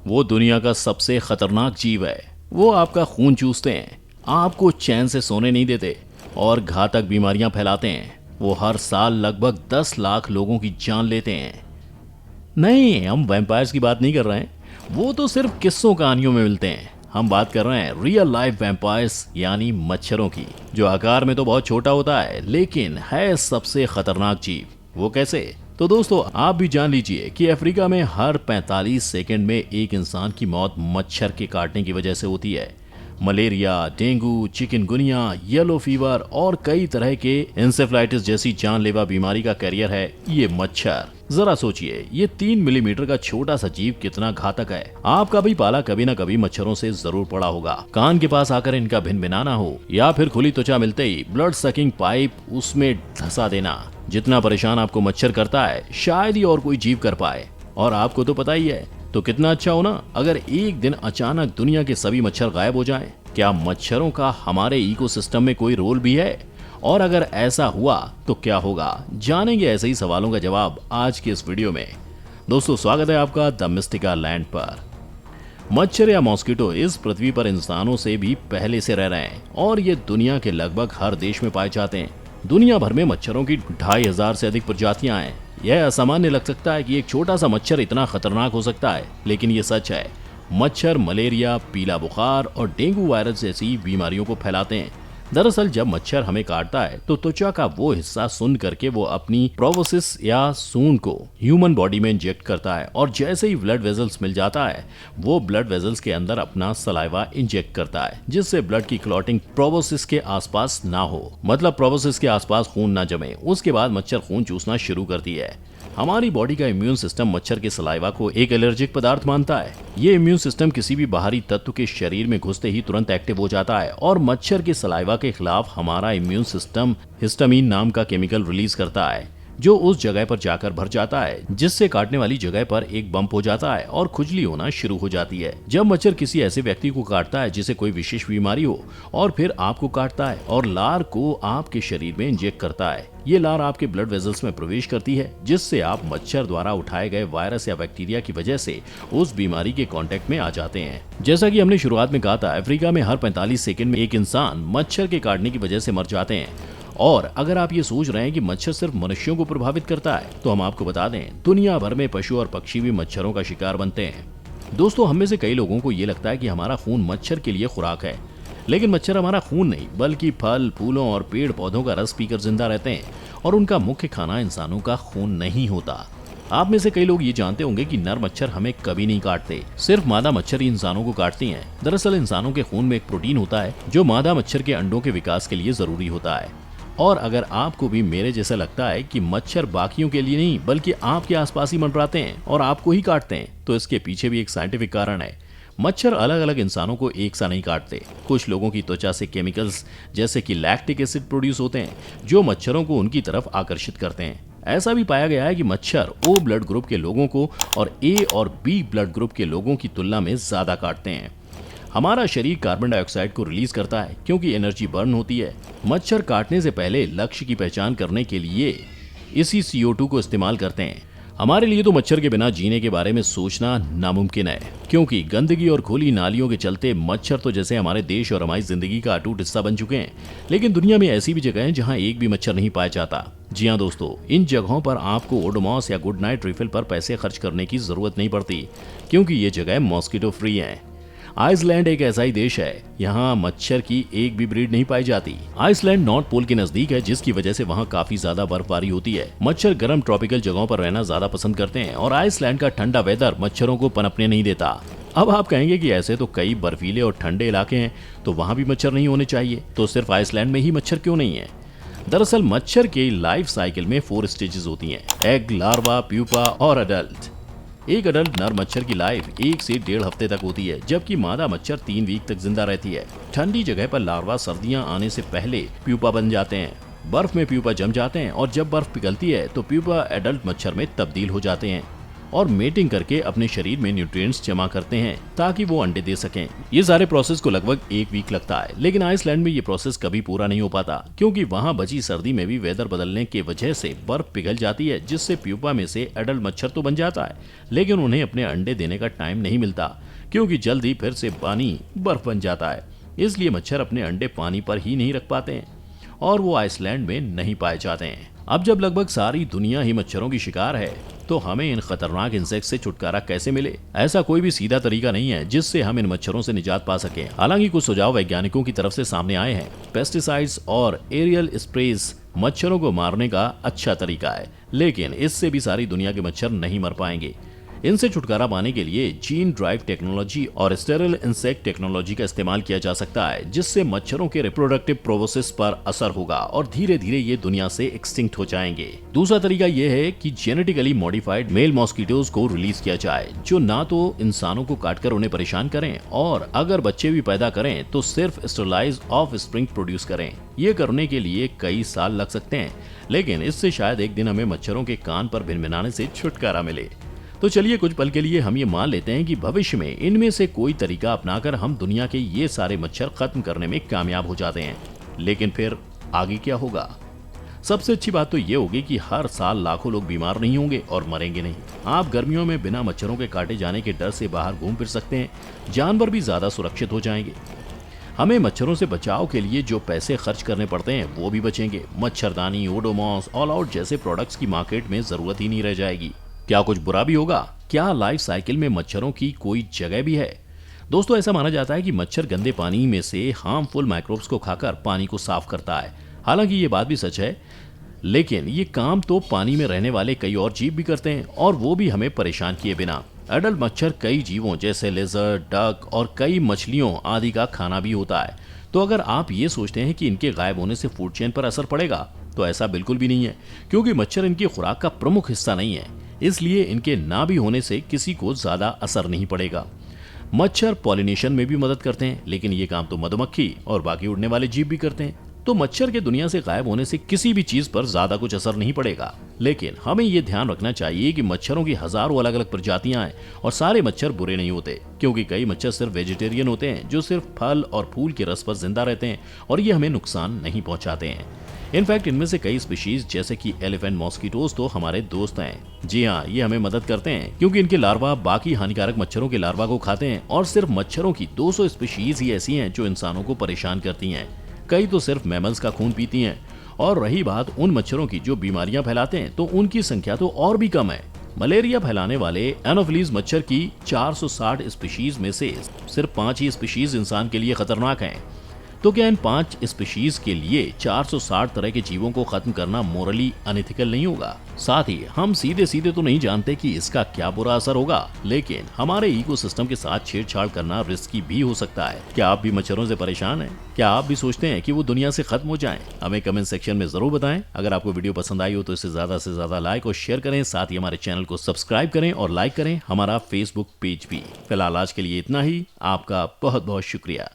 वो दुनिया का सबसे खतरनाक जीव है। वो आपका खून चूसते हैं, आपको चैन से सोने नहीं देते और घातक बीमारियां फैलाते हैं। वो हर साल लगभग 10 लाख लोगों की जान लेते हैं। नहीं, हम वैम्पायर्स की बात नहीं कर रहे हैं। वो तो सिर्फ किस्सों कहानियों में मिलते हैं। हम बात कर रहे हैं रियल लाइफ वैम्पायर्स यानी मच्छरों की, जो आकार में तो बहुत छोटा होता है लेकिन है सबसे खतरनाक जीव। वो कैसे? तो दोस्तों, आप भी जान लीजिए कि अफ्रीका में हर 45 सेकंड में एक इंसान की मौत मच्छर के काटने की वजह से होती है। Malaria, dengue, chikungunya, yellow fever और कई तरह के इंसेफ्लाइटिस जैसी जानलेवा बीमारी का कैरियर है ये मच्छर। जरा सोचिए, ये 3 मिलीमीटर का छोटा सा जीव कितना घातक है। आपका भी पाला कभी न कभी मच्छरों से जरूर पड़ा होगा। कान के पास आकर इनका भिनभिनाना हो या फिर खुली त्वचा मिलते ही ब्लड सकिंग पाइप उसमें धंसा देना। जितना परेशान आपको मच्छर करता है शायद ही और कोई जीव कर पाए। और आपको तो पता ही है, तो कितना अच्छा हो ना अगर एक दिन अचानक दुनिया के सभी मच्छर गायब हो जाएं। क्या मच्छरों का हमारे इकोसिस्टम में कोई रोल भी है? और अगर ऐसा हुआ तो क्या होगा? जानेंगे ऐसे ही सवालों का जवाब आज के इस वीडियो में। दोस्तों, स्वागत है आपका द मिस्टिका लैंड पर। मच्छर या मॉस्किटो इस पृथ्वी पर इंसानों से भी पहले से रह रहे हैं और ये दुनिया के लगभग हर देश में पाए जाते हैं। दुनिया भर में मच्छरों की 2500 से अधिक प्रजातियां हैं। यह असामान्य लग सकता है कि एक छोटा सा मच्छर इतना खतरनाक हो सकता है, लेकिन ये सच है। मच्छर मलेरिया, पीला बुखार और डेंगू वायरस जैसी बीमारियों को फैलाते हैं। दरअसल जब मच्छर हमें काटता है तो त्वचा का वो हिस्सा सुन करके वो अपनी प्रोबोसिस या सूंड को ह्यूमन बॉडी में इंजेक्ट करता है और जैसे ही ब्लड वेजल्स मिल जाता है वो ब्लड वेजल्स के अंदर अपना सलाइवा इंजेक्ट करता है, जिससे ब्लड की क्लॉटिंग प्रोबोसिस के आसपास ना हो, मतलब प्रोबोसिस के आसपास खून ना जमे। उसके बाद मच्छर खून चूसना शुरू करती है। हमारी बॉडी का इम्यून सिस्टम मच्छर के सलाइवा को एक एलर्जिक पदार्थ मानता है। ये इम्यून सिस्टम किसी भी बाहरी तत्व के शरीर में घुसते ही तुरंत एक्टिव हो जाता है और मच्छर के सलाइवा के खिलाफ हमारा इम्यून सिस्टम हिस्टामिन नाम का केमिकल रिलीज करता है, जो उस जगह पर जाकर भर जाता है, जिससे काटने वाली जगह पर एक बम्प हो जाता है और खुजली होना शुरू हो जाती है। जब मच्छर किसी ऐसे व्यक्ति को काटता है जिसे कोई विशेष बीमारी हो और फिर आपको काटता है और लार को आपके शरीर में इंजेक्ट करता है, ये लार आपके ब्लड वेजल्स में प्रवेश करती है, जिससे आप मच्छर द्वारा उठाए गए वायरस या बैक्टीरिया की वजह से उस बीमारी के कांटेक्ट में आ जाते हैं। जैसा कि हमने शुरुआत में कहा था, अफ्रीका में हर 45 सेकंड में एक इंसान मच्छर के काटने की वजह से मर जाते हैं। और अगर आप ये सोच रहे हैं कि मच्छर सिर्फ मनुष्यों को प्रभावित करता है, तो हम आपको बता दें, दुनिया भर में पशु और पक्षी भी मच्छरों का शिकार बनते हैं। दोस्तों, हम में से कई लोगों को ये लगता है कि हमारा खून मच्छर के लिए खुराक है, लेकिन मच्छर हमारा खून नहीं बल्कि फल, फूलों और पेड़ पौधों का रस पीकर जिंदा रहते हैं और उनका मुख्य खाना इंसानों का खून नहीं होता। आप में से कई लोग ये जानते होंगे कि नर मच्छर हमें कभी नहीं काटते, सिर्फ मादा मच्छर ही इंसानों को काटती हैं। दरअसल इंसानों के खून में एक प्रोटीन होता है जो मादा मच्छर के अंडों के विकास के लिए जरूरी होता है। और अगर आपको भी मेरे जैसा लगता है कि मच्छर बाकियों के लिए नहीं बल्कि आपके आसपास ही मंडराते हैं और आपको ही काटते हैं, तो इसके पीछे भी एक साइंटिफिक कारण है। मच्छर अलग अलग इंसानों को एक सा नहीं काटते। कुछ लोगों की त्वचा से केमिकल्स जैसे कि लैक्टिक एसिड प्रोड्यूस होते हैं, जो मच्छरों को उनकी तरफ आकर्षित करते हैं। ऐसा भी पाया गया है कि मच्छर ओ ब्लड ग्रुप के लोगों को और ए और बी ब्लड ग्रुप के लोगों की तुलना में ज्यादा काटते हैं। हमारा शरीर कार्बन डाइऑक्साइड को रिलीज करता है क्योंकि एनर्जी बर्न होती है। मच्छर काटने से पहले लक्ष्य की पहचान करने के लिए इसी CO2 को इस्तेमाल करते हैं। हमारे लिए तो मच्छर के बिना जीने के बारे में सोचना नामुमकिन है, क्योंकि गंदगी और खुली नालियों के चलते मच्छर तो जैसे हमारे देश और हमारी जिंदगी का अटूट हिस्सा बन चुके हैं। लेकिन दुनिया में ऐसी भी जगह हैं जहां एक भी मच्छर नहीं पाया जाता। जी हाँ दोस्तों, इन जगहों पर आपको ओडोमॉस या गुड नाइट रिफिल पर पैसे खर्च करने की जरूरत नहीं पड़ती, क्योंकि ये जगह मॉस्किटो फ्री है। आइसलैंड एक ऐसा ही देश है, यहाँ मच्छर की एक भी ब्रीड नहीं पाई जाती। आइसलैंड नॉर्थ पोल के नजदीक है, जिसकी वजह से वहाँ काफी ज्यादा बर्फबारी होती है। मच्छर गर्म ट्रॉपिकल जगहों पर रहना ज्यादा पसंद करते हैं और आइसलैंड का ठंडा वेदर मच्छरों को पनपने नहीं देता। अब आप कहेंगे कि ऐसे तो कई बर्फीले और ठंडे इलाके हैं, तो वहाँ भी मच्छर नहीं होने चाहिए, तो सिर्फ आइसलैंड में ही मच्छर क्यों नहीं है? दरअसल मच्छर के लाइफ साइकिल में 4 स्टेजेस होती हैं: एग, लार्वा, प्यूपा और अडल्ट। एक अडल्ट नर मच्छर की लाइफ 1 से 1.5 हफ्ते तक होती है, जबकि मादा मच्छर 3 वीक तक जिंदा रहती है। ठंडी जगह पर लार्वा सर्दियां आने से पहले प्यूपा बन जाते हैं। बर्फ में प्यूपा जम जाते हैं और जब बर्फ पिघलती है तो प्यूपा एडल्ट मच्छर में तब्दील हो जाते हैं। और मेटिंग करके अपने शरीर में न्यूट्रिएंट्स जमा करते हैं ताकि वो अंडे दे सकें। ये सारे प्रोसेस को लगभग 1 वीक लगता है, लेकिन आइसलैंड में ये प्रोसेस कभी पूरा नहीं हो पाता क्योंकि वहाँ बची सर्दी में भी वेदर बदलने की वजह से बर्फ पिघल जाती है, जिससे प्यूपा में से एडल्ट मच्छर तो बन जाता है, लेकिन उन्हें अपने अंडे देने का टाइम नहीं मिलता क्योंकि जल्द ही फिर से पानी बर्फ बन जाता है। इसलिए मच्छर अपने अंडे पानी पर ही नहीं रख पाते हैं और वो आइसलैंड में नहीं पाए जाते हैं। अब जब लगभग सारी दुनिया ही मच्छरों की शिकार है, तो हमें इन खतरनाक इंसेक्ट से छुटकारा कैसे मिले? ऐसा कोई भी सीधा तरीका नहीं है जिससे हम इन मच्छरों से निजात पा सके। हालांकि कुछ सुझाव वैज्ञानिकों की तरफ से सामने आए हैं। पेस्टिसाइड्स और एरियल स्प्रेज मच्छरों को मारने का अच्छा तरीका है, लेकिन इससे भी सारी दुनिया के मच्छर नहीं मर पाएंगे। इनसे छुटकारा पाने के लिए जीन ड्राइव टेक्नोलॉजी और स्टेरिल इंसेक्ट टेक्नोलॉजी का इस्तेमाल किया जा सकता है, जिससे मच्छरों के रिप्रोडक्टिव प्रोसेस पर असर होगा और धीरे धीरे ये दुनिया से एक्सटिंक्ट हो जाएंगे। दूसरा तरीका ये है कि जेनेटिकली मॉडिफाइड मेल मॉस्किटोज को रिलीज किया जाए, जो ना तो इंसानों को काटकर उन्हें परेशान करें और अगर बच्चे भी पैदा करें तो सिर्फ स्टरलाइज ऑफ स्प्रिंग प्रोड्यूस करें। ये करने के लिए कई साल लग सकते हैं, लेकिन इससे शायद एक दिन हमें मच्छरों के कान पर भिनभिनाने से छुटकारा मिले। तो चलिए कुछ पल के लिए हम ये मान लेते हैं कि भविष्य में इनमें से कोई तरीका अपनाकर हम दुनिया के ये सारे मच्छर खत्म करने में कामयाब हो जाते हैं। लेकिन फिर आगे क्या होगा? सबसे अच्छी बात तो ये होगी कि हर साल लाखों लोग बीमार नहीं होंगे और मरेंगे नहीं। आप गर्मियों में बिना मच्छरों के काटे जाने के डर से बाहर घूम फिर सकते हैं। जानवर भी ज्यादा सुरक्षित हो जाएंगे। हमें मच्छरों से बचाव के लिए जो पैसे खर्च करने पड़ते हैं वो भी बचेंगे। मच्छरदानी, ओडोमॉस, ऑल आउट जैसे प्रोडक्ट्स की मार्केट में जरूरत ही नहीं रह जाएगी। क्या कुछ बुरा भी होगा? क्या लाइफ साइकिल में मच्छरों की कोई जगह भी है? दोस्तों, ऐसा माना जाता है कि मच्छर गंदे पानी में से हार्मफुल माइक्रोब्स को खाकर पानी को साफ करता है। हालांकि ये बात भी सच है, लेकिन ये काम तो पानी में रहने वाले कई और जीव भी करते हैं और वो भी हमें परेशान किए बिना। एडल्ट मच्छर कई जीवों जैसे लेजर्ड, डक और कई मछलियों आदि का खाना भी होता है। तो अगर आप ये सोचते हैं कि इनके गायब होने से फूड चेन पर असर पड़ेगा, तो ऐसा बिल्कुल भी नहीं है, क्योंकि मच्छर इनकी खुराक का प्रमुख हिस्सा नहीं है। इसलिए इनके ना भी होने से किसी को ज्यादा असर नहीं पड़ेगा। मच्छर पॉलिनेशन में भी मदद करते हैं, लेकिन ये काम तो मधुमक्खी और बाकी उड़ने वाले जीव भी करते हैं। तो मच्छर के दुनिया से गायब होने से किसी भी चीज पर ज्यादा कुछ असर नहीं पड़ेगा। लेकिन हमें ये ध्यान रखना चाहिए कि मच्छरों की हजारों अलग अलग प्रजातियां हैं और सारे मच्छर बुरे नहीं होते, क्योंकि कई मच्छर सिर्फ वेजिटेरियन होते हैं जो सिर्फ फल और फूल के रस पर जिंदा रहते हैं और ये हमें नुकसान नहीं पहुंचाते हैं। इनफैक्ट इनमें से कई स्पीशीज जैसे कि एलिफेंट मॉस्किटोज तो हमारे दोस्त हैं। जी हाँ, ये हमें मदद करते हैं क्योंकि इनके लार्वा बाकी हानिकारक मच्छरों के लार्वा को खाते हैं और सिर्फ मच्छरों की 200 स्पीशीज ही ऐसी हैं जो इंसानों को परेशान करती हैं। कई तो सिर्फ मैमल्स का खून पीती हैं। और रही बात उन मच्छरों की जो बीमारियां फैलाते हैं, तो उनकी संख्या तो और भी कम है। मलेरिया फैलाने वाले एनोफिलीज मच्छर की 460 स्पीशीज में से सिर्फ 5 ही स्पीशीज इंसान के लिए खतरनाक हैं। तो क्या इन 5 स्पीशीज के लिए 460 तरह के जीवों को खत्म करना मोरली अनएथिकल नहीं होगा? साथ ही हम सीधे सीधे तो नहीं जानते कि इसका क्या बुरा असर होगा, लेकिन हमारे इकोसिस्टम के साथ छेड़छाड़ करना रिस्की भी हो सकता है। क्या आप भी मच्छरों से परेशान हैं? क्या आप भी सोचते हैं कि वो दुनिया से खत्म हो जाएं? हमें कमेंट सेक्शन में जरूर बताएं। अगर आपको वीडियो पसंद आई हो तो इसे ज्यादा से ज्यादा लाइक और शेयर करें। साथ ही हमारे चैनल को सब्सक्राइब करें और लाइक करें हमारा फेसबुक पेज भी। फिलहाल आज के लिए इतना ही। आपका बहुत बहुत शुक्रिया।